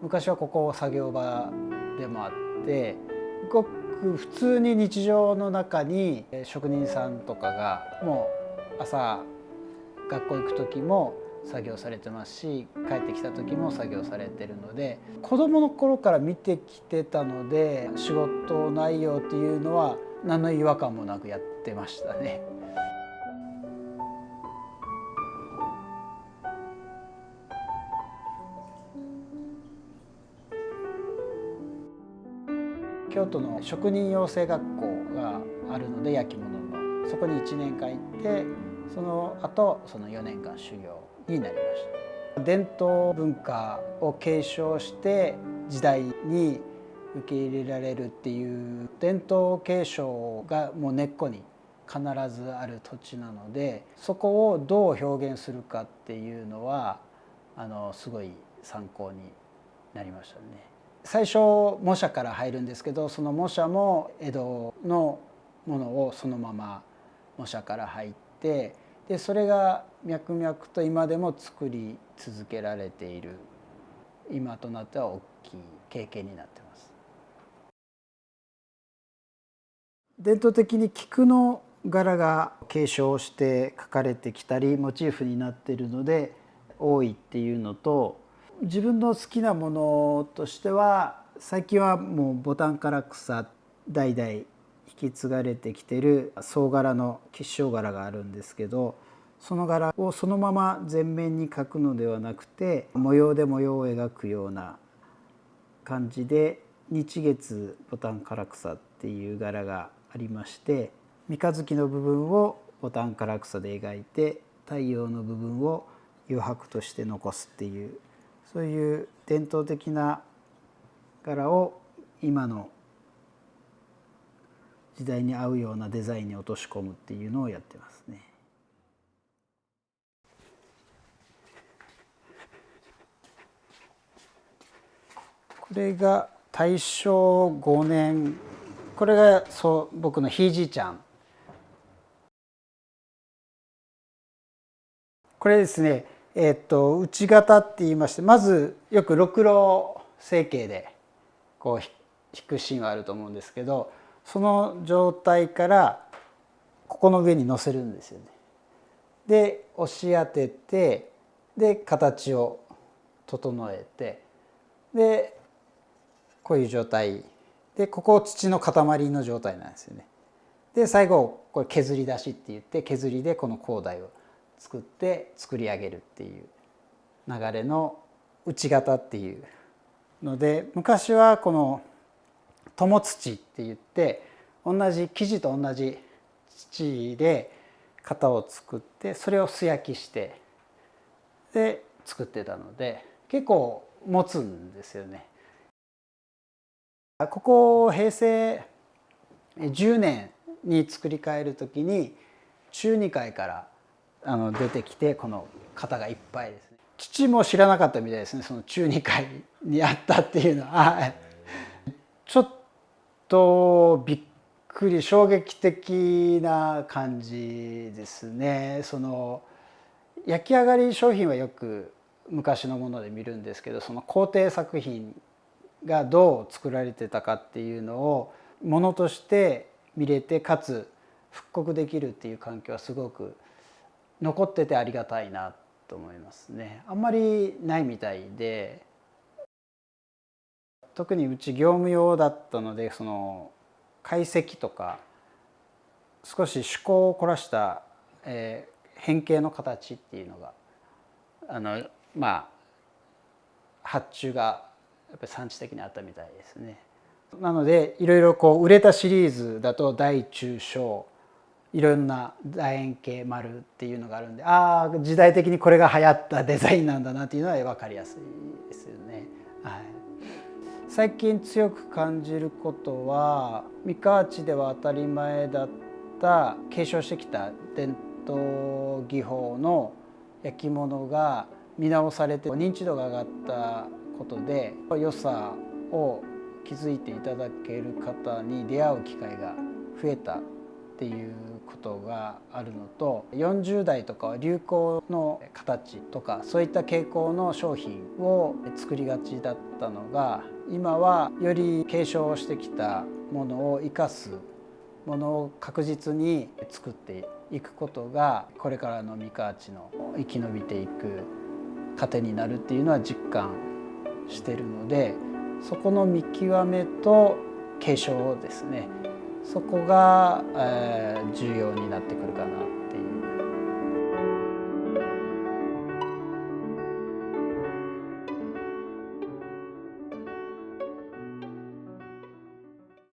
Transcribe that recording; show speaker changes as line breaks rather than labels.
昔はここ作業場でもあって、ごく普通に日常の中に職人さんとかがもう朝学校行く時も作業されてますし、帰ってきた時も作業されてるので、子どもの頃から見てきてたので、仕事内容っていうのは何の違和感もなくやってましたね。京都の職人養成学校があるので、焼き物のそこに1年間行って、その後その4年間修行になりました。伝統文化を継承して時代に受け入れられるっていう伝統継承がもう根っこに必ずある土地なので、そこをどう表現するかっていうのはすごい参考になりましたね。最初模写から入るんですけど、その模写も江戸のものをそのまま模写から入って、でそれが脈々と今でも作り続けられている、今となっては大きい経験になってます。伝統的に菊の柄が継承して描かれてきたりモチーフになっているので多いっていうのと、自分の好きなものとしては最近はもうボタン唐草代々引き継がれてきてる総柄の吉祥柄があるんですけど、その柄をそのまま全面に描くのではなくて、模様で模様を描くような感じで日月ボタン唐草っていう柄がありまして、三日月の部分をボタン唐草で描いて太陽の部分を余白として残すっていう、そういう伝統的な柄を今の時代に合うようなデザインに落とし込むっていうのをやってますね。これが大正5年、これが僕のひいじいちゃん。これですね、内型って言いまして、まずよくろくろ成形でこう引くシーンはあると思うんですけど、その状態からここの上に乗せるんですよね。で押し当てて、で形を整えて、でこういう状態で、ここ土の塊の状態なんですよね。で最後これ削り出しって言って、削りでこの高台を作って作り上げるっていう流れの内型っていうので、昔はこの友土って言って同じ生地と同じ土で型を作って、それを素焼きしてで作ってたので結構持つんですよね。ここ平成10年に作り変える時に中2階から出てきて、この型がいっぱいですね。父も知らなかったみたいですね、その中2階にあったっていうのは。ちょっとびっくり、衝撃的な感じですね。その焼き上がり商品はよく昔のもので見るんですけど、その工程作品がどう作られてたかっていうのをものとして見れて、かつ復刻できるっていう環境はすごく残っててありがたいなと思いますね。あんまりないみたいで、特にうち業務用だったので、その解析とか少し趣向を凝らした、変形の形っていうのが発注がやっぱり産地的にあったみたいですね。なのでいろいろこう売れたシリーズだと大中小いろんな楕円形丸っていうのがあるんで、ああ時代的にこれが流行ったデザインなんだなっていうのは分かりやすいですよね。はい、最近強く感じることは、三河内では当たり前だった継承してきた伝統技法の焼き物が見直されて認知度が上がったことで、良さを気づいていただける方に出会う機会が増えたっていうことがあるのと、40代とかは流行の形とかそういった傾向の商品を作りがちだったのが、今はより継承してきたものを生かすものを確実に作っていくことが、これからの三河内の生き延びていく糧になるっていうのは実感してるので、そこの見極めと継承ですね、そこが重要になってくるかな。